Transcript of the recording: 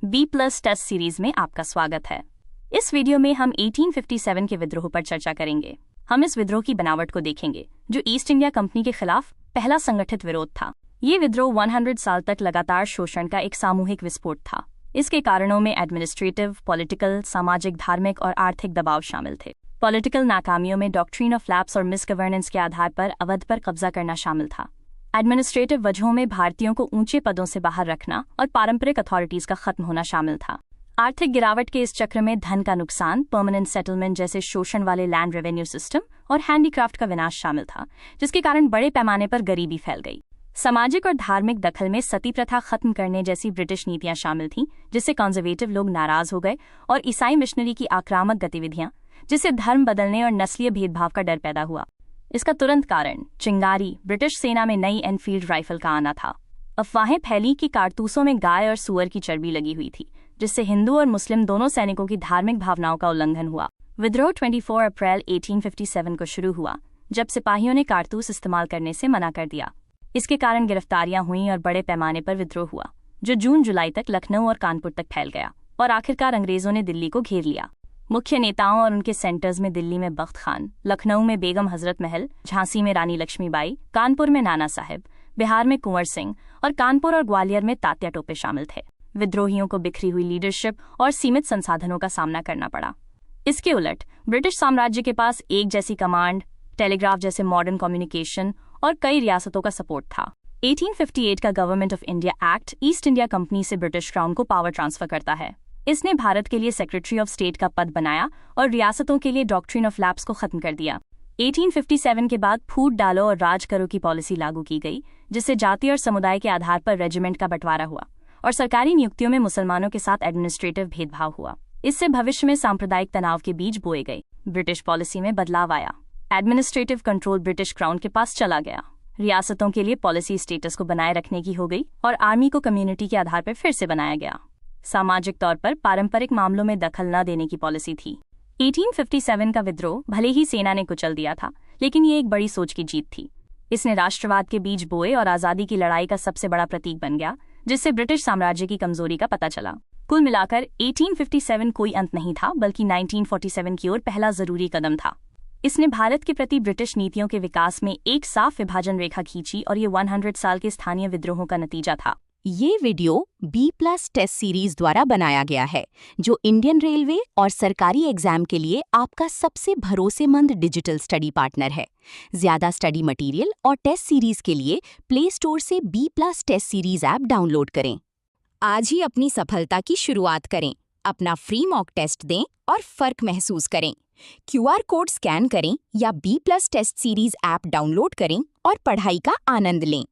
B plus test series में आपका स्वागत है। इस वीडियो में हम 1857 के विद्रोह पर चर्चा करेंगे। हम इस विद्रोह की बनावट को देखेंगे, जो ईस्ट इंडिया कंपनी के खिलाफ पहला संगठित विरोध था। ये विद्रोह 100 साल तक लगातार शोषण का एक सामूहिक विस्फोट था। इसके कारणों में एडमिनिस्ट्रेटिव, पॉलिटिकल, सामाजिक, धार्मिक और आर्थिक दबाव शामिल थे। पॉलिटिकल नाकामियों में डॉक्ट्रिन ऑफ लैप्स और मिसगवर्नेंस के आधार पर अवध पर कब्जा करना शामिल था। एडमिनिस्ट्रेटिव वजहों में भारतीयों को ऊंचे पदों से बाहर रखना और पारंपरिक अथॉरिटीज का खत्म होना शामिल था। आर्थिक गिरावट के इस चक्र में धन का नुकसान, परमानेंट सेटलमेंट जैसे शोषण वाले लैंड रेवेन्यू सिस्टम और हैंडीक्राफ्ट का विनाश शामिल था, जिसके कारण बड़े पैमाने पर गरीबी फैल गई। सामाजिक और धार्मिक दखल में सती प्रथा खत्म करने जैसी ब्रिटिश नीतियां शामिल थीं, जिससे कंजर्वेटिव लोग नाराज हो गए, और ईसाई मिशनरी की आक्रामक गतिविधियां, जिससे धर्म बदलने और नस्लीय भेदभाव का डर पैदा हुआ। इसका तुरंत कारण चिंगारी, ब्रिटिश सेना में नई एनफील्ड राइफल का आना था। अफवाहें फैली कि कारतूसों में गाय और सूअर की चर्बी लगी हुई थी, जिससे हिंदू और मुस्लिम दोनों सैनिकों की धार्मिक भावनाओं का उल्लंघन हुआ। विद्रोह 24 अप्रैल 1857 को शुरू हुआ, जब सिपाहियों ने कारतूस इस्तेमाल करने से मना कर दिया। इसके कारण गिरफ्तारियां हुईं और बड़े पैमाने पर विद्रोह हुआ, जो जून-जुलाई तक लखनऊ और कानपुर तक फैल गया, और आखिरकार अंग्रेजों ने दिल्ली को घेर लिया। मुख्य नेताओं और उनके सेंटर्स में दिल्ली में बख्त खान, लखनऊ में बेगम हजरत महल, झांसी में रानी लक्ष्मीबाई, कानपुर में नाना साहिब, बिहार में कुंवर सिंह और कानपुर और ग्वालियर में तात्या टोपे शामिल थे। विद्रोहियों को बिखरी हुई लीडरशिप और सीमित संसाधनों का सामना करना पड़ा। इसके उलट ब्रिटिश साम्राज्य के पास एक जैसी कमांड, टेलीग्राफ जैसे मॉडर्न कम्युनिकेशन और कई रियासतों का सपोर्ट था। 1858 का government of India act east India company से ब्रिटिश क्राउन को पावर ट्रांसफर करता है। इसने भारत के लिए सेक्रेटरी ऑफ स्टेट का पद बनाया और रियासतों के लिए डॉक्ट्रिन ऑफ लैप्स को खत्म कर दिया। 1857 के बाद फूट डालो और राज करो की पॉलिसी लागू की गई, जिससे जाति और समुदाय के आधार पर रेजिमेंट का बंटवारा हुआ और सरकारी नियुक्तियों में मुसलमानों के साथ एडमिनिस्ट्रेटिव भेदभाव हुआ। इससे भविष्य में सांप्रदायिक तनाव के बीज बोए गए। ब्रिटिश पॉलिसी में बदलाव आया। एडमिनिस्ट्रेटिव कंट्रोल ब्रिटिश क्राउन के पास चला गया। रियासतों के लिए पॉलिसी स्टेटस को बनाए रखने की हो गई और आर्मी को कम्युनिटी के आधार पर फिर से बनाया गया। सामाजिक तौर पर पारंपरिक मामलों में दखल न देने की पॉलिसी थी। 1857 का विद्रोह भले ही सेना ने कुचल दिया था, लेकिन ये एक बड़ी सोच की जीत थी। इसने राष्ट्रवाद के बीज बोए और आज़ादी की लड़ाई का सबसे बड़ा प्रतीक बन गया, जिससे ब्रिटिश साम्राज्य की कमजोरी का पता चला। कुल मिलाकर 1857 कोई अंत नहीं था, बल्कि 1947 की ओर पहला जरूरी कदम था। इसने भारत के प्रति ब्रिटिश नीतियों के विकास में एक साफ विभाजन रेखा खींची और ये 100 साल के स्थानीय विद्रोहों का नतीजा था। ये video B plus test series द्वारा बनाया गया है, जो इंडियन रेलवे और सरकारी एग्जाम के लिए आपका सबसे भरोसेमंद डिजिटल स्टडी पार्टनर है। ज्यादा स्टडी मटेरियल और टेस्ट सीरीज के लिए प्ले स्टोर से B plus test series app download करें। आज ही अपनी सफलता की शुरुआत करें। अपना फ्री मॉक टेस्ट दें और फर्क महसूस करें। QR कोड स्कैन करें या B plus test series app download करें और पढ़ाई का आनंद लें।